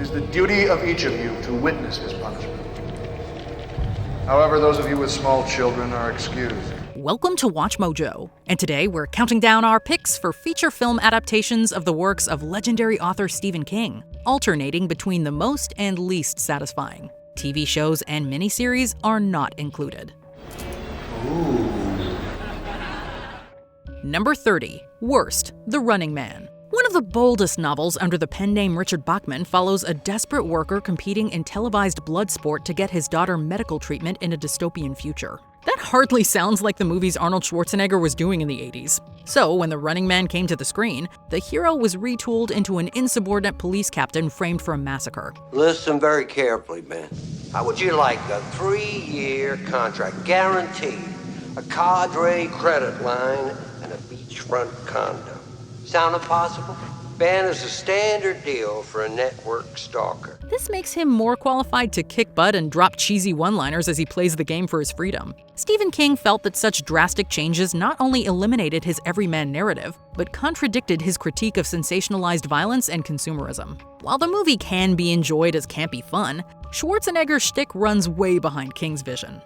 is the duty of each of you to witness his punishment. However, those of you with small children are excused. Welcome to WatchMojo, and today we're counting down our picks for feature film adaptations of the works of legendary author Stephen King, alternating between the most and least satisfying. TV shows and miniseries are not included. Ooh. Number 30. Worst, The Running Man. One of the boldest novels under the pen name Richard Bachman follows a desperate worker competing in televised blood sport to get his daughter medical treatment in a dystopian future. That hardly sounds like the movies Arnold Schwarzenegger was doing in the 80s. So, when The Running Man came to the screen, the hero was retooled into an insubordinate police captain framed for a massacre. Listen very carefully, man. How would you like a 3-year contract, guaranteed, a cadre credit line, and a beachfront condo? Sound impossible? Ben is a standard deal for a network stalker. This makes him more qualified to kick butt and drop cheesy one-liners as he plays the game for his freedom. Stephen King felt that such drastic changes not only eliminated his everyman narrative, but contradicted his critique of sensationalized violence and consumerism. While the movie can be enjoyed as campy fun, Schwarzenegger's shtick runs way behind King's vision.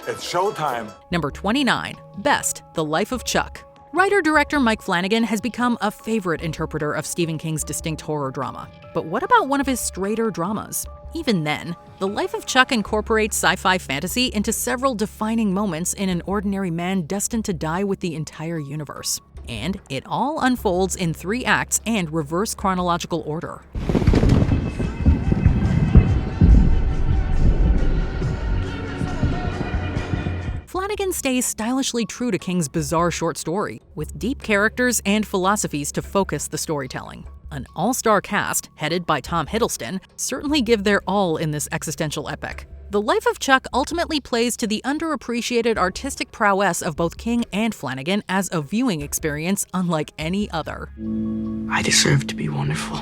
It's showtime. Number 29. Best, The Life of Chuck. Writer-director Mike Flanagan has become a favorite interpreter of Stephen King's distinct horror drama. But what about one of his straighter dramas? Even then, The Life of Chuck incorporates sci-fi fantasy into several defining moments in an ordinary man destined to die with the entire universe. And it all unfolds in 3 acts and reverse chronological order. Flanagan stays stylishly true to King's bizarre short story, with deep characters and philosophies to focus the storytelling. An all-star cast, headed by Tom Hiddleston, certainly give their all in this existential epic. The Life of Chuck ultimately plays to the underappreciated artistic prowess of both King and Flanagan as a viewing experience unlike any other. I deserve to be wonderful.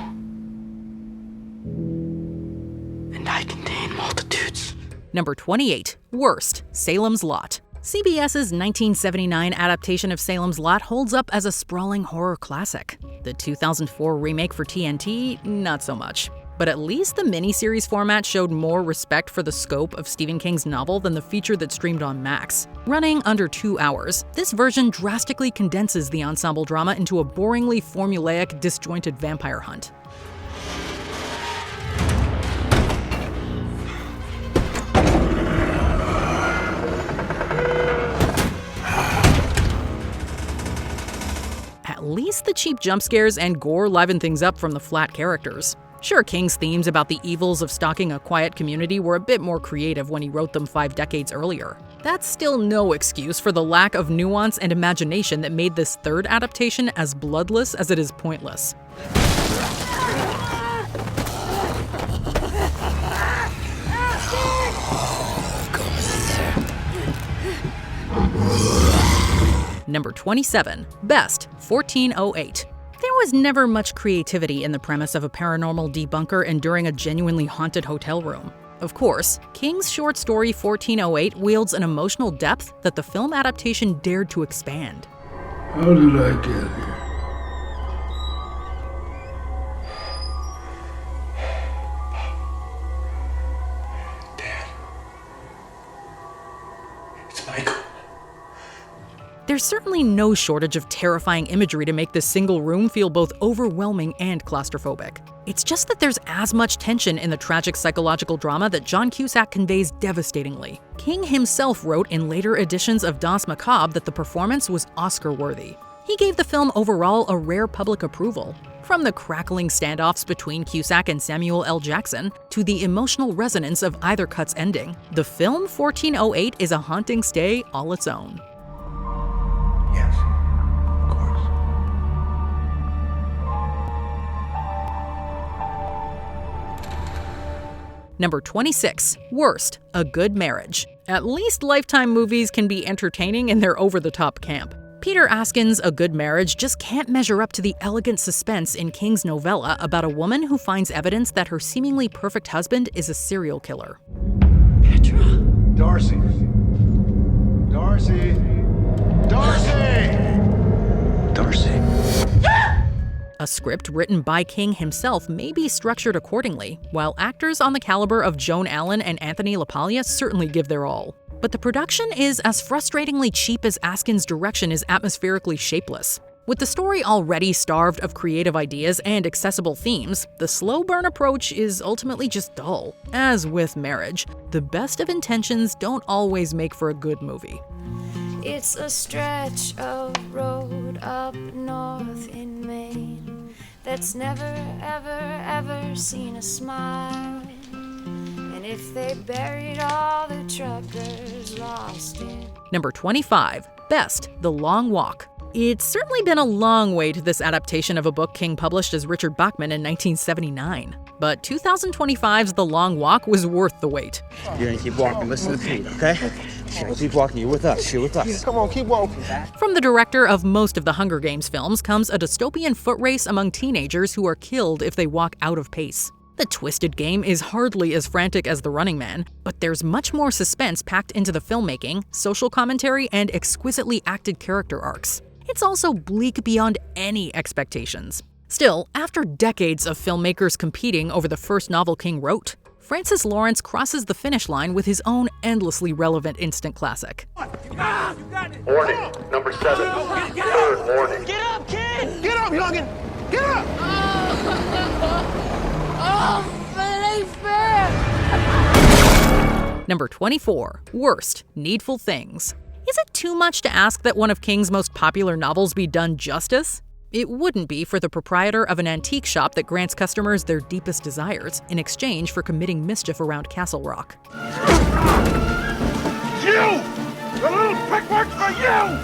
And I contain multitudes. Number 28. Worst, Salem's Lot. CBS's 1979 adaptation of Salem's Lot holds up as a sprawling horror classic. The 2004 remake for TNT, not so much. But at least the miniseries format showed more respect for the scope of Stephen King's novel than the feature that streamed on Max. Running under 2 hours, this version drastically condenses the ensemble drama into a boringly formulaic, disjointed vampire hunt. At least the cheap jump scares and gore liven things up from the flat characters. Sure, King's themes about the evils of stalking a quiet community were a bit more creative when he wrote them 5 decades earlier. That's still no excuse for the lack of nuance and imagination that made this 3rd adaptation as bloodless as it is pointless. Number 27. Best, 1408. There was never much creativity in the premise of a paranormal debunker enduring a genuinely haunted hotel room. Of course, King's short story 1408 wields an emotional depth that the film adaptation dared to expand. How did I get here? Dad. It's Michael. There's certainly no shortage of terrifying imagery to make this single room feel both overwhelming and claustrophobic. It's just that there's as much tension in the tragic psychological drama that John Cusack conveys devastatingly. King himself wrote in later editions of Danse Macabre that the performance was Oscar-worthy. He gave the film overall a rare public approval. From the crackling standoffs between Cusack and Samuel L. Jackson to the emotional resonance of either cut's ending, the film 1408 is a haunting stay all its own. Yes, of course. Number 26. Worst, A Good Marriage. At least Lifetime movies can be entertaining in their over-the-top camp. Peter Askin's A Good Marriage just can't measure up to the elegant suspense in King's novella about a woman who finds evidence that her seemingly perfect husband is a serial killer. Petra. Darcy. Darcy. Darcy! Darcy. A script written by King himself may be structured accordingly, while actors on the caliber of Joan Allen and Anthony LaPaglia certainly give their all. But the production is as frustratingly cheap as Askin's direction is atmospherically shapeless. With the story already starved of creative ideas and accessible themes, the slow burn approach is ultimately just dull. As with marriage, the best of intentions don't always make for a good movie. It's a stretch of road up north in Maine that's never, ever, ever seen a smile. And if they buried all the truckers lost it. Number 25. Best, The Long Walk. It's certainly been a long way to this adaptation of a book King published as Richard Bachman in 1979. But 2025's The Long Walk was worth the wait. You're gonna keep walking, listen to me, okay? Keep walking, you're with us, you're with us. Come on, keep walking. From the director of most of the Hunger Games films comes a dystopian foot race among teenagers who are killed if they walk out of pace. The twisted game is hardly as frantic as The Running Man, but there's much more suspense packed into the filmmaking, social commentary, and exquisitely acted character arcs. It's also bleak beyond any expectations. Still, after decades of filmmakers competing over the first novel King wrote, Francis Lawrence crosses the finish line with his own endlessly relevant instant classic. Warning, number 7. Third warning. Get up, kid! Get up, youngin! Get up! Number 24. Worst, Needful Things. Is it too much to ask that one of King's most popular novels be done justice? It wouldn't be for the proprietor of an antique shop that grants customers their deepest desires in exchange for committing mischief around Castle Rock. You! The little prick works for you!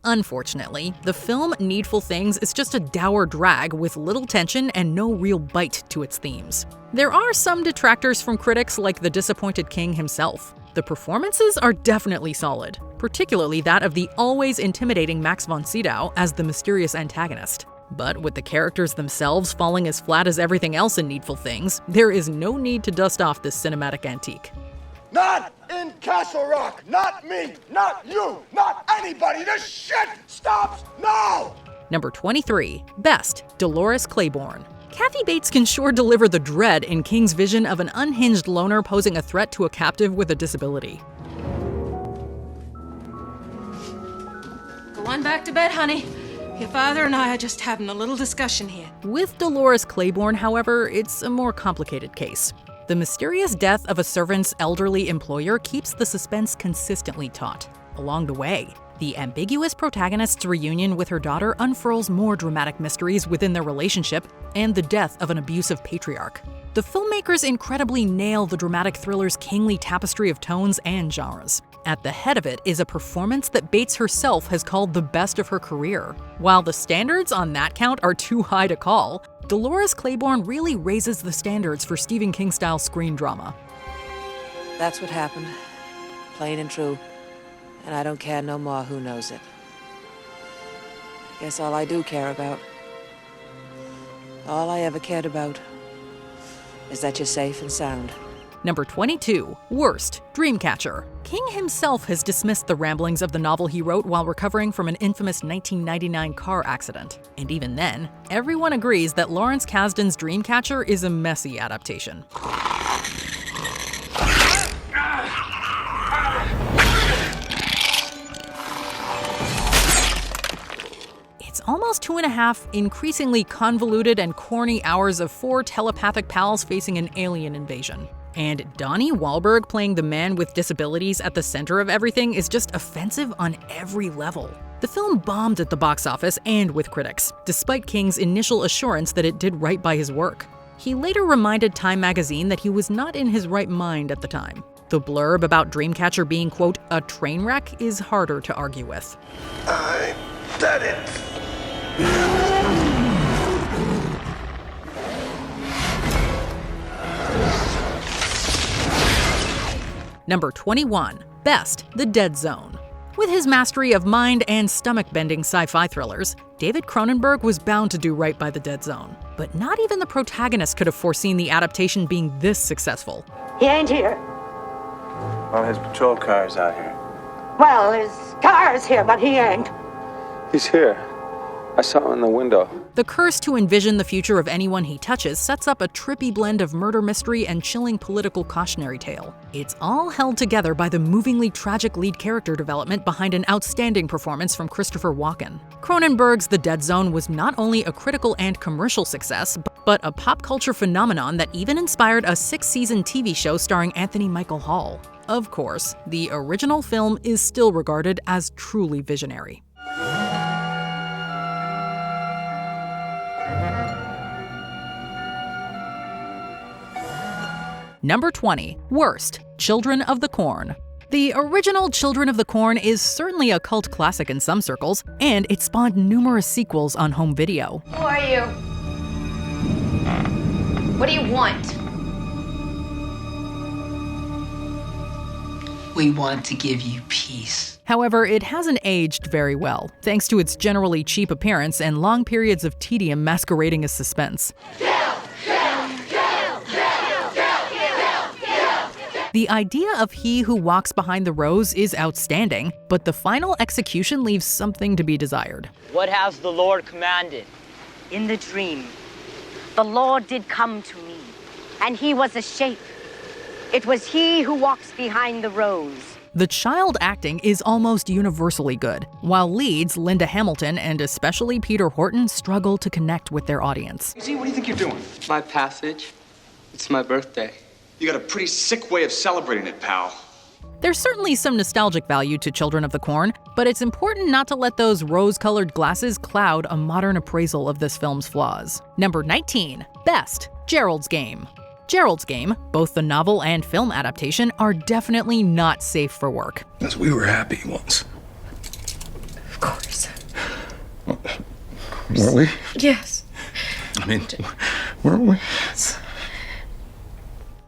Unfortunately, the film Needful Things is just a dour drag with little tension and no real bite to its themes. There are some detractors from critics like the disappointed King himself. The performances are definitely solid, particularly that of the always intimidating Max von Sydow as the mysterious antagonist. But with the characters themselves falling as flat as everything else in Needful Things, there is no need to dust off this cinematic antique. Not in Castle Rock! Not me! Not you! Not anybody! This shit stops now! Number 23. Best, Dolores Claiborne. Kathy Bates can sure deliver the dread in King's vision of an unhinged loner posing a threat to a captive with a disability. Go on back to bed, honey. Your father and I are just having a little discussion here. With Dolores Claiborne, however, it's a more complicated case. The mysterious death of a servant's elderly employer keeps the suspense consistently taut. Along the way, the ambiguous protagonist's reunion with her daughter unfurls more dramatic mysteries within their relationship and the death of an abusive patriarch. The filmmakers incredibly nail the dramatic thriller's kingly tapestry of tones and genres. At the head of it is a performance that Bates herself has called the best of her career. While the standards on that count are too high to call, Dolores Claiborne really raises the standards for Stephen King-style screen drama. That's what happened. Plain and true. And I don't care no more who knows it. I guess all I do care about, all I ever cared about, is that you're safe and sound. Number 22. Worst, Dreamcatcher. King himself has dismissed the ramblings of the novel he wrote while recovering from an infamous 1999 car accident. And even then, everyone agrees that Lawrence Kasdan's Dreamcatcher is a messy adaptation. It's almost 2.5 increasingly convoluted and corny hours of 4 telepathic pals facing an alien invasion. And Donnie Wahlberg playing the man with disabilities at the center of everything is just offensive on every level. The film bombed at the box office and with critics, despite King's initial assurance that it did right by his work. He later reminded Time magazine that he was not in his right mind at the time. The blurb about Dreamcatcher being, quote, a train wreck is harder to argue with. I did it! Number 21. Best, The Dead Zone. With his mastery of mind and stomach-bending sci-fi thrillers, David Cronenberg was bound to do right by The Dead Zone. But not even the protagonist could have foreseen the adaptation being this successful. He ain't here. Well, his patrol car is out here. Well, his car's here, but he ain't. He's here. I saw him in the window. The curse to envision the future of anyone he touches sets up a trippy blend of murder mystery and chilling political cautionary tale. It's all held together by the movingly tragic lead character development behind an outstanding performance from Christopher Walken. Cronenberg's The Dead Zone was not only a critical and commercial success, but a pop culture phenomenon that even inspired a 6-season TV show starring Anthony Michael Hall. Of course, the original film is still regarded as truly visionary. Number 20. Worst. Children of the Corn. The original Children of the Corn is certainly a cult classic in some circles, and it spawned numerous sequels on home video. Who are you? What do you want? We want to give you peace. However, it hasn't aged very well, thanks to its generally cheap appearance and long periods of tedium masquerading as suspense. The idea of he who walks behind the rose is outstanding, but the final execution leaves something to be desired. What has the Lord commanded? In the dream, the Lord did come to me, and he was a shape. It was he who walks behind the rose. The child acting is almost universally good, while leads Linda Hamilton and especially Peter Horton struggle to connect with their audience. See, what do you think you're doing? My passage. It's my birthday. You got a pretty sick way of celebrating it, pal. There's certainly some nostalgic value to Children of the Corn, but it's important not to let those rose-colored glasses cloud a modern appraisal of this film's flaws. Number 19. Best. Gerald's Game. Gerald's Game, both the novel and film adaptation, are definitely not safe for work. Because we were happy once. Of course. Weren't we? Yes. I mean, weren't we?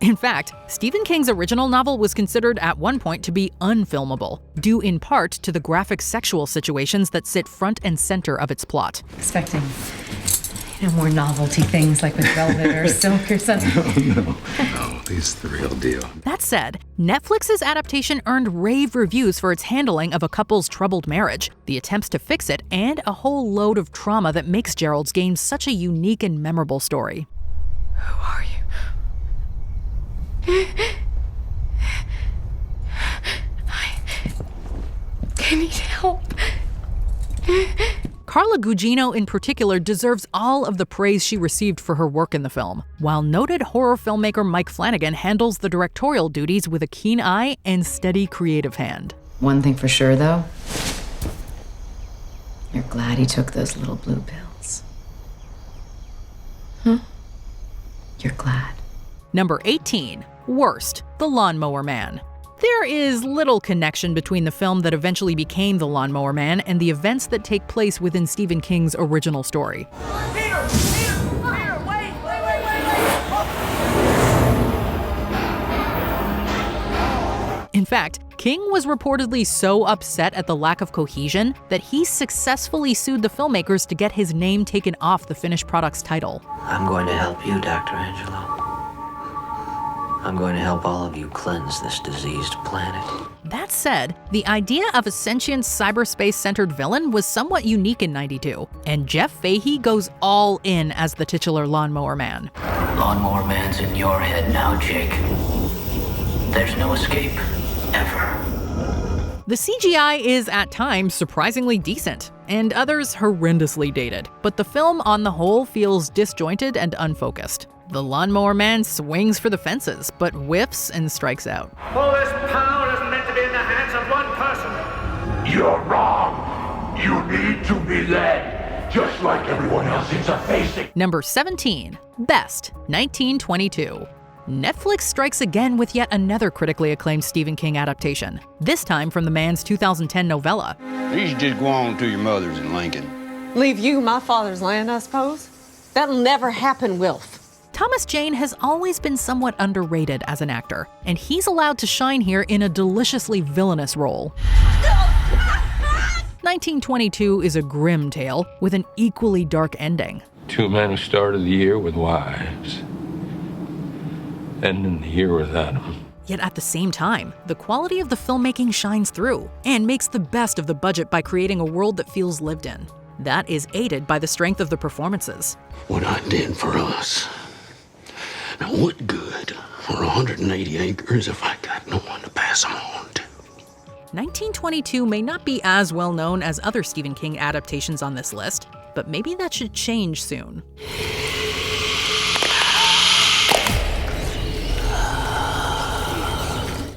In fact, Stephen King's original novel was considered at one point to be unfilmable, due in part to the graphic sexual situations that sit front and center of its plot. Expecting, more novelty things like with Velvet or Silk or something. No, he's the real deal. That said, Netflix's adaptation earned rave reviews for its handling of a couple's troubled marriage, the attempts to fix it, and a whole load of trauma that makes Gerald's Game such a unique and memorable story. Who are you? I need help. Carla Gugino in particular deserves all of the praise she received for her work in the film, while noted horror filmmaker Mike Flanagan handles the directorial duties with a keen eye and steady creative hand. One thing for sure, though. You're glad he took those little blue pills. Huh? You're glad. Number 18. Worst. The Lawnmower Man. There is little connection between the film that eventually became The Lawnmower Man and the events that take place within Stephen King's original story. Peter, wait. In fact, King was reportedly so upset at the lack of cohesion that he successfully sued the filmmakers to get his name taken off the finished product's title. I'm going to help you, Dr. Angelo. I'm going to help all of you cleanse this diseased planet. That said, the idea of a sentient cyberspace-centered villain was somewhat unique in '92, and Jeff Fahey goes all in as the titular Lawnmower Man. Lawnmower Man's in your head now, Jake. There's no escape, ever. The CGI is at times surprisingly decent, and others horrendously dated, but the film on the whole feels disjointed and unfocused. The Lawnmower Man swings for the fences, but whiffs and strikes out. All this power isn't meant to be in the hands of one person. You're wrong. You need to be led, just like everyone else interfacing. Number 17. Best. 1922. Netflix strikes again with yet another critically acclaimed Stephen King adaptation, this time from the man's 2010 novella. You should just go on to your mother's in Lincoln. Leave you my father's land, I suppose? That'll never happen, Wilf. Thomas Jane has always been somewhat underrated as an actor, and he's allowed to shine here in a deliciously villainous role. 1922 is a grim tale with an equally dark ending. Two men who started the year with wives, ending the year without them. Yet at the same time, the quality of the filmmaking shines through and makes the best of the budget by creating a world that feels lived in. That is aided by the strength of the performances. What I did for us. Now, what good are 180 acres if I got no one to pass them on to? 1922 may not be as well known as other Stephen King adaptations on this list, but maybe that should change soon.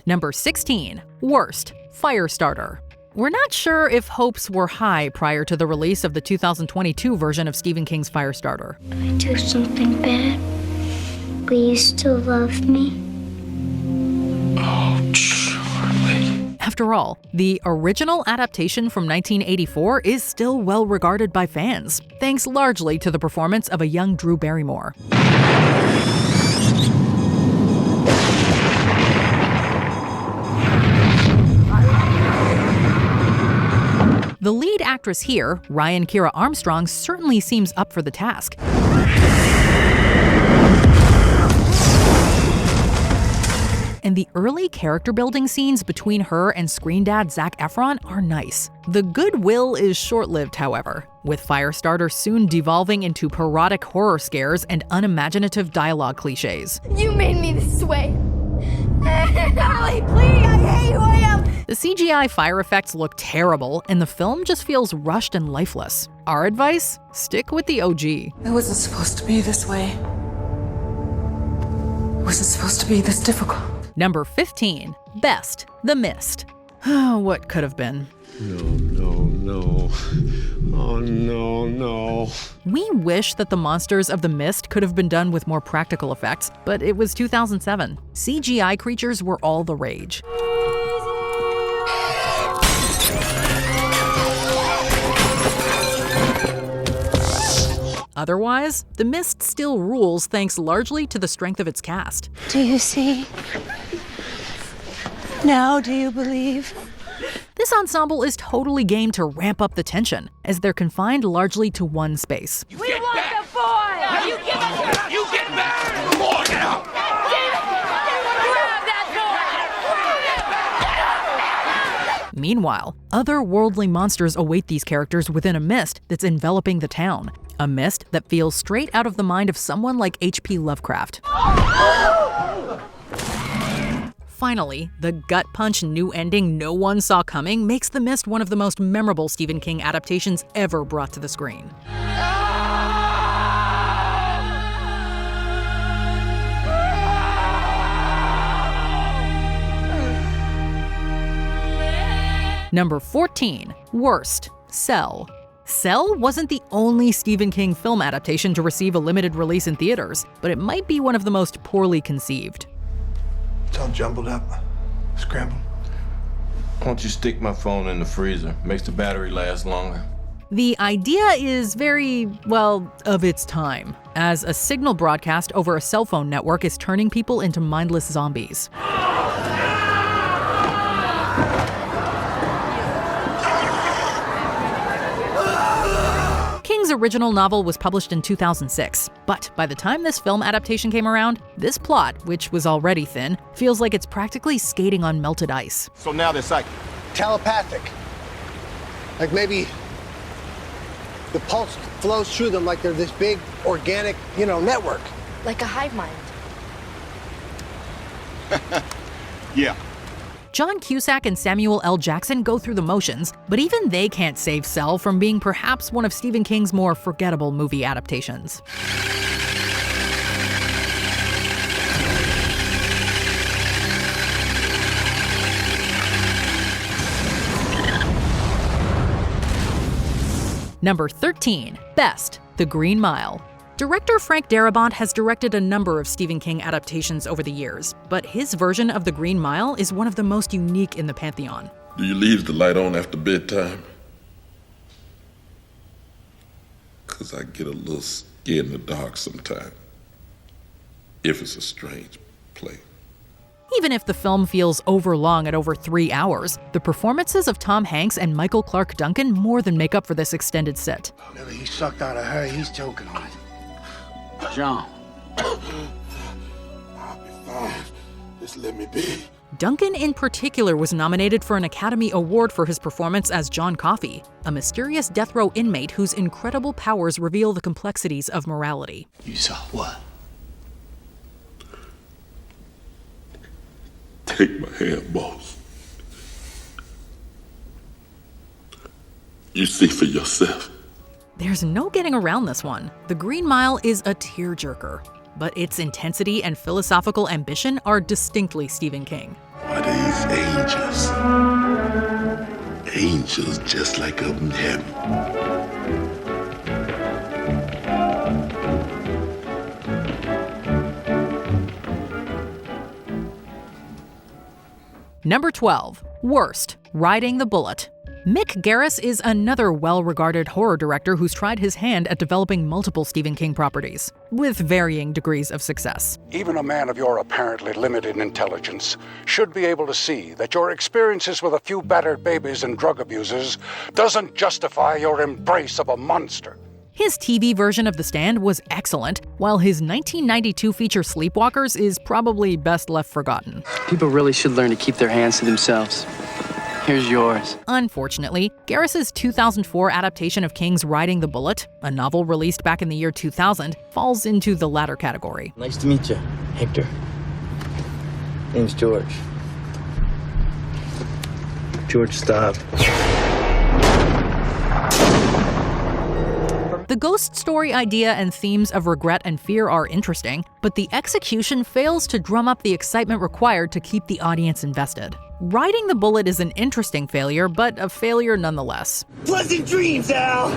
Number 16, Worst, Firestarter. We're not sure if hopes were high prior to the release of the 2022 version of Stephen King's Firestarter. If I do something bad, will you still love me? Oh, Charlie. After all, the original adaptation from 1984 is still well regarded by fans, thanks largely to the performance of a young Drew Barrymore. The lead actress here, Ryan Kiera Armstrong, certainly seems up for the task. And the early character building scenes between her and screen dad Zac Efron are nice. The goodwill is short-lived, however, with Firestarter soon devolving into parodic horror scares and unimaginative dialogue cliches. You made me this way. Golly, please, I hate who I am. The CGI fire effects look terrible, and the film just feels rushed and lifeless. Our advice? Stick with the OG. It wasn't supposed to be this way. It wasn't supposed to be this difficult. Number 15, Best, The Mist. What could have been? No. Oh, no. We wish that the monsters of The Mist could have been done with more practical effects, but it was 2007. CGI creatures were all the rage. Otherwise, The Mist still rules thanks largely to the strength of its cast. Do you see? Now do you believe? This ensemble is totally game to ramp up the tension, as they're confined largely to one space. We want the boy! No, you give us her! You get back! Come on now! Meanwhile, otherworldly monsters await these characters within a mist that's enveloping the town. A mist that feels straight out of the mind of someone like H.P. Lovecraft. Finally, the gut-punch new ending no one saw coming makes The Mist one of the most memorable Stephen King adaptations ever brought to the screen. Number 14, Worst, Cell. Cell wasn't the only Stephen King film adaptation to receive a limited release in theaters, but it might be one of the most poorly conceived. It's all jumbled up, scrambled. Why don't you stick my phone in the freezer? Makes the battery last longer. The idea is very, well, of its time, as a signal broadcast over a cell phone network is turning people into mindless zombies. King's original novel was published in 2006, but by the time this film adaptation came around, this plot, which was already thin, feels like it's practically skating on melted ice. So now they're psychic. Telepathic. Like maybe the pulse flows through them like they're this big organic, network. Like a hive mind. Yeah. John Cusack and Samuel L. Jackson go through the motions, but even they can't save Cell from being perhaps one of Stephen King's more forgettable movie adaptations. Number 13, Best, The Green Mile. Director Frank Darabont has directed a number of Stephen King adaptations over the years, but his version of The Green Mile is one of the most unique in the pantheon. Do you leave the light on after bedtime? 'Cause I get a little scared in the dark sometimes, if it's a strange place. Even if the film feels overlong at over 3 hours, the performances of Tom Hanks and Michael Clark Duncan more than make up for this extended sit. Whatever he sucked out of her, he's choking on it. John. Just let me be. Duncan in particular was nominated for an Academy Award for his performance as John Coffey, a mysterious death row inmate whose incredible powers reveal the complexities of morality. You saw what? Take my hand, boss. You see for yourself. There's no getting around this one. The Green Mile is a tearjerker, but its intensity and philosophical ambition are distinctly Stephen King. Are these angels? Angels just like up in heaven. Number 12. Worst. Riding the Bullet. Mick Garris is another well-regarded horror director who's tried his hand at developing multiple Stephen King properties, with varying degrees of success. Even a man of your apparently limited intelligence should be able to see that your experiences with a few battered babies and drug abusers doesn't justify your embrace of a monster. His TV version of The Stand was excellent, while his 1992 feature Sleepwalkers is probably best left forgotten. People really should learn to keep their hands to themselves. Here's yours. Unfortunately, Garris's 2004 adaptation of King's Riding the Bullet, a novel released back in the year 2000, falls into the latter category. Nice to meet you, Hector. Name's George. George Staub. The ghost story idea and themes of regret and fear are interesting, but the execution fails to drum up the excitement required to keep the audience invested. Riding the Bullet is an interesting failure, but a failure nonetheless. Pleasant dreams, Al!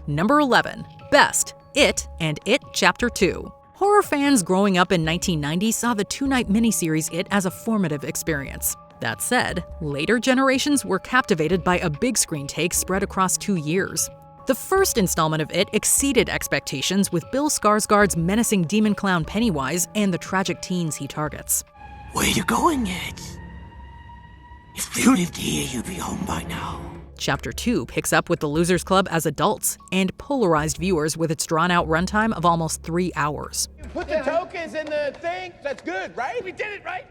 Number 11. Best. It and It Chapter 2. Horror fans growing up in 1990 saw the two-night miniseries It as a formative experience. That said, later generations were captivated by a big screen take spread across 2 years. The first installment of It exceeded expectations with Bill Skarsgård's menacing demon clown Pennywise and the tragic teens he targets. Where you going, Ed? If you lived here, you'd be home by now. Chapter 2 picks up with the Losers Club as adults and polarized viewers with its drawn-out runtime of almost 3 hours. Put the tokens in the thing. That's good, right? We did it, right?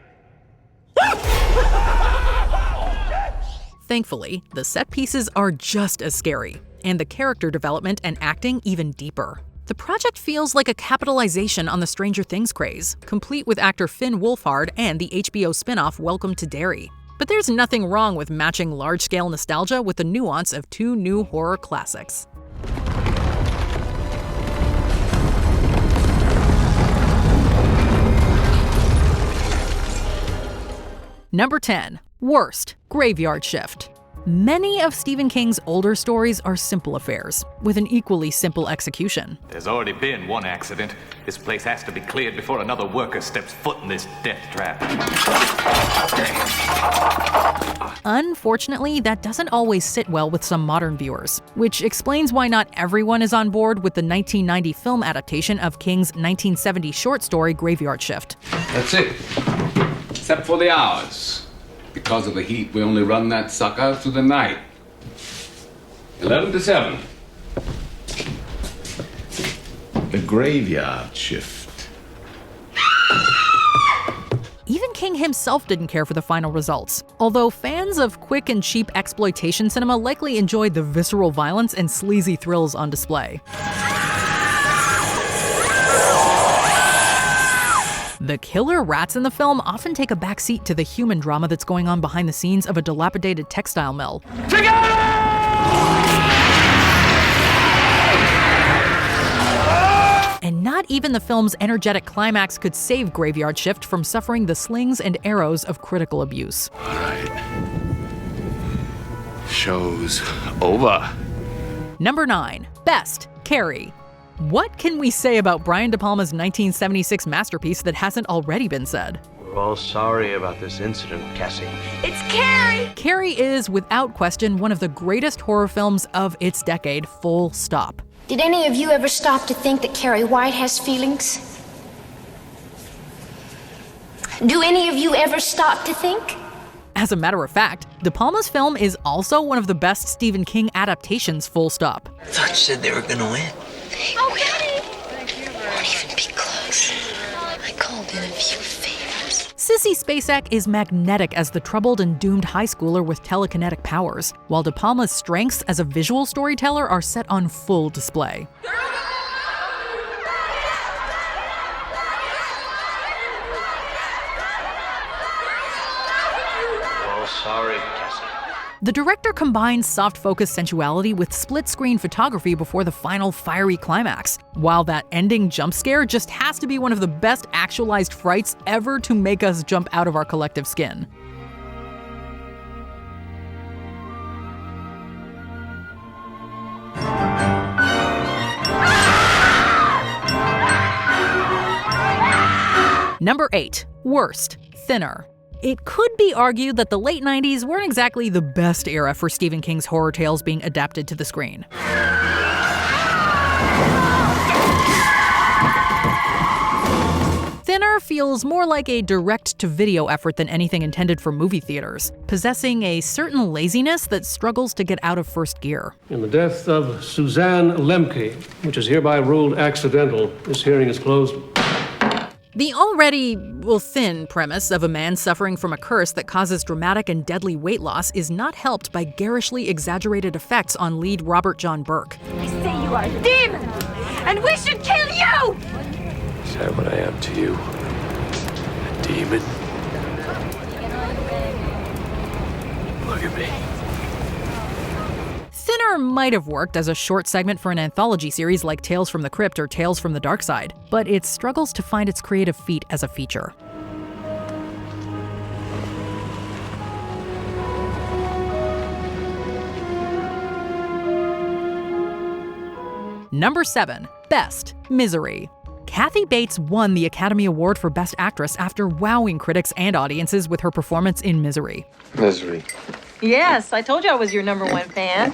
Thankfully, the set pieces are just as scary, and the character development and acting even deeper. The project feels like a capitalization on the Stranger Things craze, complete with actor Finn Wolfhard and the HBO spin-off Welcome to Derry. But there's nothing wrong with matching large-scale nostalgia with the nuance of 2 new horror classics. Number 10. Worst. Graveyard Shift. Many of Stephen King's older stories are simple affairs, with an equally simple execution. There's already been one accident. This place has to be cleared before another worker steps foot in this death trap. Unfortunately, that doesn't always sit well with some modern viewers, which explains why not everyone is on board with the 1990 film adaptation of King's 1970 short story Graveyard Shift. That's it. Except for the hours. Because of the heat, we only run that sucker through the night. 11 to 7. The Graveyard Shift. Even King himself didn't care for the final results, although fans of quick and cheap exploitation cinema likely enjoyed the visceral violence and sleazy thrills on display. The killer rats in the film often take a backseat to the human drama that's going on behind the scenes of a dilapidated textile mill. And not even the film's energetic climax could save Graveyard Shift from suffering the slings and arrows of critical abuse. All right. Show's over. Number 9. Best. Carrie. What can we say about Brian De Palma's 1976 masterpiece that hasn't already been said? We're all sorry about this incident, Cassie. It's Carrie! Carrie is, without question, one of the greatest horror films of its decade, full stop. Did any of you ever stop to think that Carrie White has feelings? Do any of you ever stop to think? As a matter of fact, De Palma's film is also one of the best Stephen King adaptations, full stop. I thought you said they were gonna win. Oh, Honey! Don't even be close. I called in a few favors. Sissy Spacek is magnetic as the troubled and doomed high schooler with telekinetic powers, while De Palma's strengths as a visual storyteller are set on full display. Oh, sorry, Cassie. The director combines soft-focus sensuality with split-screen photography before the final fiery climax, while that ending jump scare just has to be one of the best actualized frights ever to make us jump out of our collective skin. Number 8. Worst. Thinner. It could be argued that the late 90s weren't exactly the best era for Stephen King's horror tales being adapted to the screen. Thinner feels more like a direct-to-video effort than anything intended for movie theaters, possessing a certain laziness that struggles to get out of first gear. In the death of Suzanne Lemke, which is hereby ruled accidental, this hearing is closed. The already, thin premise of a man suffering from a curse that causes dramatic and deadly weight loss is not helped by garishly exaggerated effects on lead Robert John Burke. I say you are a demon, and we should kill you! Is that what I am to you? A demon? Look at me. Thinner might have worked as a short segment for an anthology series like Tales from the Crypt or Tales from the Dark Side, but it struggles to find its creative feet as a feature. Number 7. Best. Misery. Kathy Bates won the Academy Award for Best Actress after wowing critics and audiences with her performance in Misery. Misery. Yes, I told you I was your #1 fan.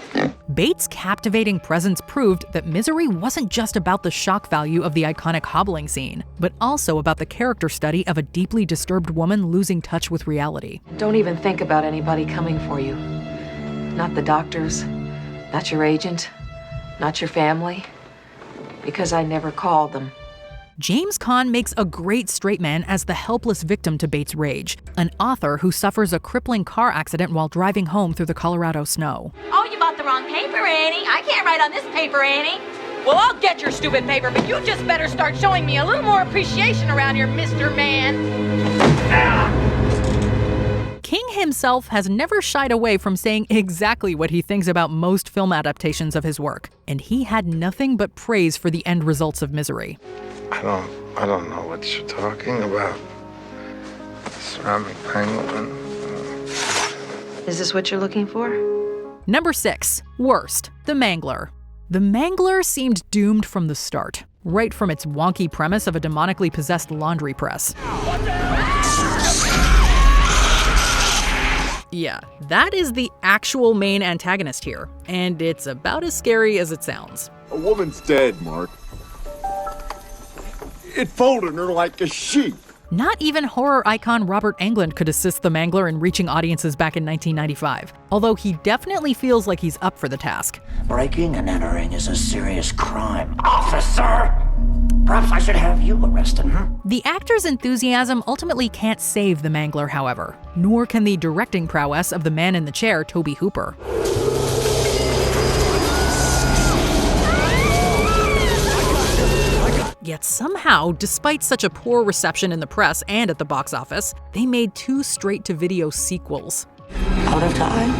Bates' captivating presence proved that Misery wasn't just about the shock value of the iconic hobbling scene, but also about the character study of a deeply disturbed woman losing touch with reality. Don't even think about anybody coming for you. Not the doctors, not your agent, not your family, because I never called them. James Caan makes a great straight man as the helpless victim to Bates' rage, an author who suffers a crippling car accident while driving home through the Colorado snow. Oh, you bought the wrong paper, Annie. I can't write on this paper, Annie. Well, I'll get your stupid paper, but you just better start showing me a little more appreciation around here, Mr. Man. King himself has never shied away from saying exactly what he thinks about most film adaptations of his work, and he had nothing but praise for the end results of Misery. I don't know what you're talking about. Ceramic penguin. Is this what you're looking for? Number 6. Worst. The Mangler. The Mangler seemed doomed from the start, right from its wonky premise of a demonically possessed laundry press. Yeah, that is the actual main antagonist here, and it's about as scary as it sounds. A woman's dead, Mark. It folded her like a sheep. Not even horror icon Robert Englund could assist the Mangler in reaching audiences back in 1995, although he definitely feels like he's up for the task. Breaking and entering is a serious crime, officer! Perhaps I should have you arrested, The actor's enthusiasm ultimately can't save the Mangler, however, nor can the directing prowess of the man in the chair, Tobe Hooper. Yet somehow, despite such a poor reception in the press and at the box office, they made 2 straight-to-video sequels. Out of time?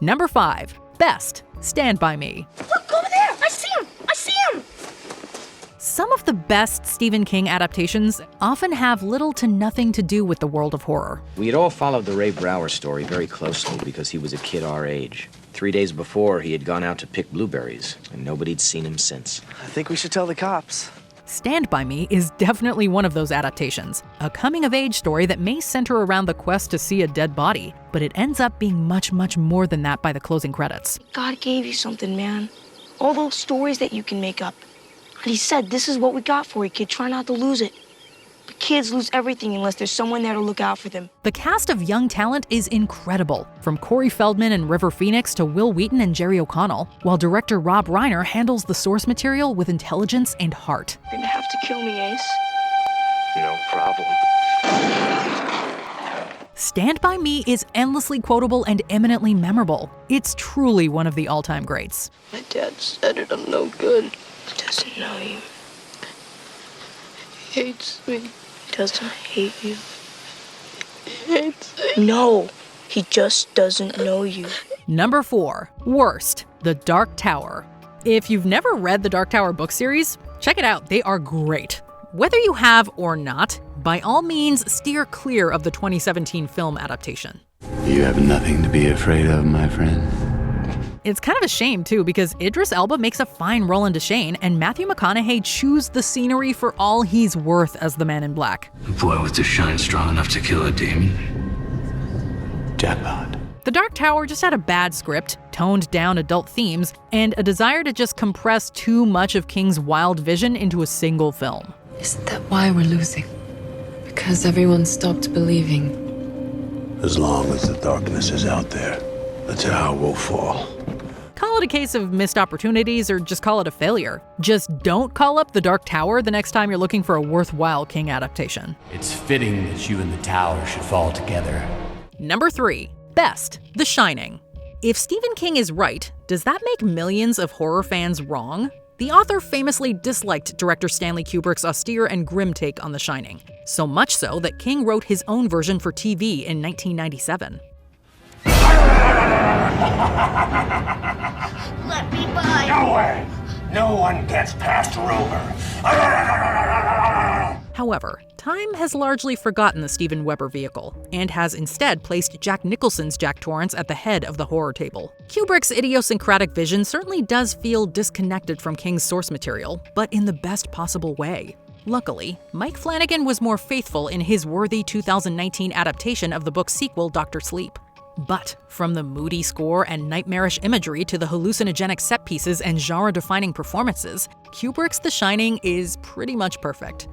Number 5. Best. Stand By Me. Look, over there! I see him! I see him! Some of the best Stephen King adaptations often have little to nothing to do with the world of horror. We had all followed the Ray Brower story very closely because he was a kid our age. 3 days before, he had gone out to pick blueberries, and nobody'd seen him since. I think we should tell the cops. Stand By Me is definitely one of those adaptations, a coming-of-age story that may center around the quest to see a dead body, but it ends up being much, much more than that by the closing credits. God gave you something, man. All those stories that you can make up. And he said, this is what we got for you, kid. Try not to lose it. The kids lose everything unless there's someone there to look out for them. The cast of young talent is incredible, from Corey Feldman and River Phoenix to Will Wheaton and Jerry O'Connell, while director Rob Reiner handles the source material with intelligence and heart. You're gonna have to kill me, Ace. No problem. Stand By Me is endlessly quotable and eminently memorable. It's truly one of the all-time greats. My dad said it, I'm no good. He doesn't know you. He hates me. He doesn't hate you. He hates me. No, he just doesn't know you. Number 4. Worst. The Dark Tower. If you've never read the Dark Tower book series, check it out. They are great. Whether you have or not, by all means, steer clear of the 2017 film adaptation. You have nothing to be afraid of, my friend. It's kind of a shame, too, because Idris Elba makes a fine Roland Deschain, and Matthew McConaughey chews the scenery for all he's worth as the Man in Black. A boy with the shine strong enough to kill a demon. Jackpot. The Dark Tower just had a bad script, toned down adult themes, and a desire to just compress too much of King's wild vision into a single film. Isn't that why we're losing? Because everyone stopped believing. As long as the darkness is out there, the tower will fall. Call it a case of missed opportunities or just call it a failure. Just don't call up the Dark Tower the next time you're looking for a worthwhile King adaptation. It's fitting that you and the tower should fall together. Number 3. Best. The Shining. If Stephen King is right, does that make millions of horror fans wrong? The author famously disliked director Stanley Kubrick's austere and grim take on The Shining, so much so that King wrote his own version for TV in 1997. Let me by! No way! No one gets past Rover! However, time has largely forgotten the Steven Weber vehicle, and has instead placed Jack Nicholson's Jack Torrance at the head of the horror table. Kubrick's idiosyncratic vision certainly does feel disconnected from King's source material, but in the best possible way. Luckily, Mike Flanagan was more faithful in his worthy 2019 adaptation of the book's sequel, Dr. Sleep. But from the moody score and nightmarish imagery to the hallucinogenic set pieces and genre-defining performances, Kubrick's The Shining is pretty much perfect.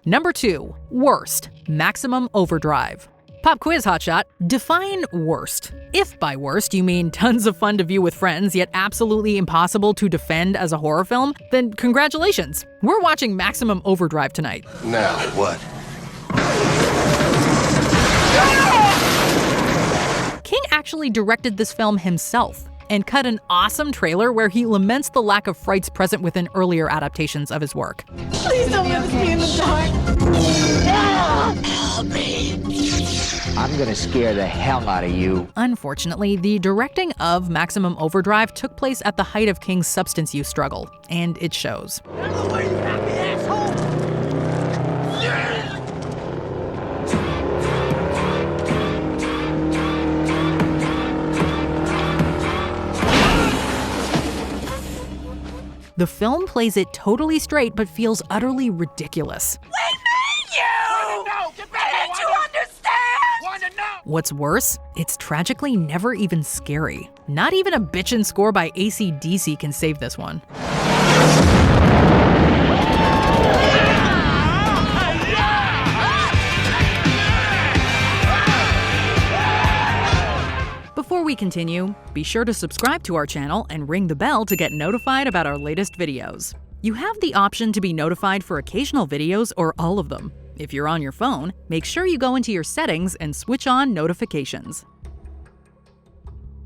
Number 2. Worst. Maximum Overdrive. Pop quiz hotshot. Define worst. If by worst you mean tons of fun to view with friends, yet absolutely impossible to defend as a horror film, then congratulations. We're watching Maximum Overdrive tonight. Now, what? King actually directed this film himself and cut an awesome trailer where he laments the lack of frights present within earlier adaptations of his work. Please don't let me in the dark! Help me! I'm gonna scare the hell out of you. Unfortunately, the directing of Maximum Overdrive took place at the height of King's substance use struggle, and it shows. The film plays it totally straight but feels utterly ridiculous. We made you! Didn't you understand? What's worse, it's tragically never even scary. Not even a bitchin' score by AC/DC can save this one. Before we continue, be sure to subscribe to our channel and ring the bell to get notified about our latest videos. You have the option to be notified for occasional videos or all of them. If you're on your phone, make sure you go into your settings and switch on notifications.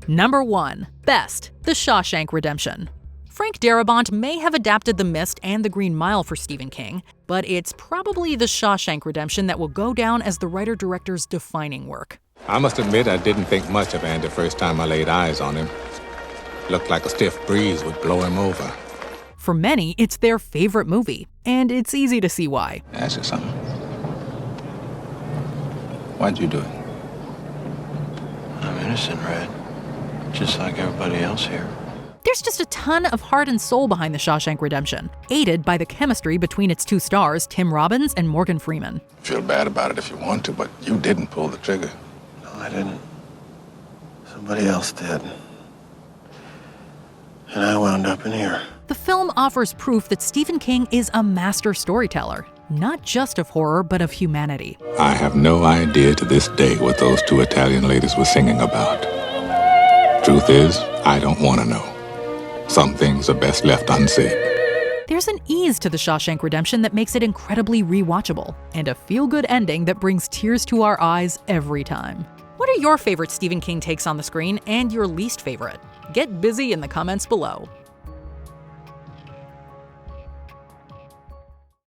Number 1. Best. The Shawshank Redemption. Frank Darabont may have adapted The Mist and The Green Mile for Stephen King, but it's probably The Shawshank Redemption that will go down as the writer-director's defining work. I must admit I didn't think much of Andy the first time I laid eyes on him. Looked like a stiff breeze would blow him over. For many, it's their favorite movie, and it's easy to see why. Ask you something. Why'd you do it? I'm innocent, Red. Just like everybody else here. There's just a ton of heart and soul behind The Shawshank Redemption, aided by the chemistry between its two stars, Tim Robbins and Morgan Freeman. Feel bad about it if you want to, but you didn't pull the trigger. No, I didn't. Somebody else did. And I wound up in here. The film offers proof that Stephen King is a master storyteller, not just of horror, but of humanity. I have no idea to this day what those two Italian ladies were singing about. Truth is, I don't want to know. Some things are best left unsaid. There's an ease to The Shawshank Redemption that makes it incredibly rewatchable, and a feel-good ending that brings tears to our eyes every time. What are your favorite Stephen King takes on the screen and your least favorite? Get busy in the comments below.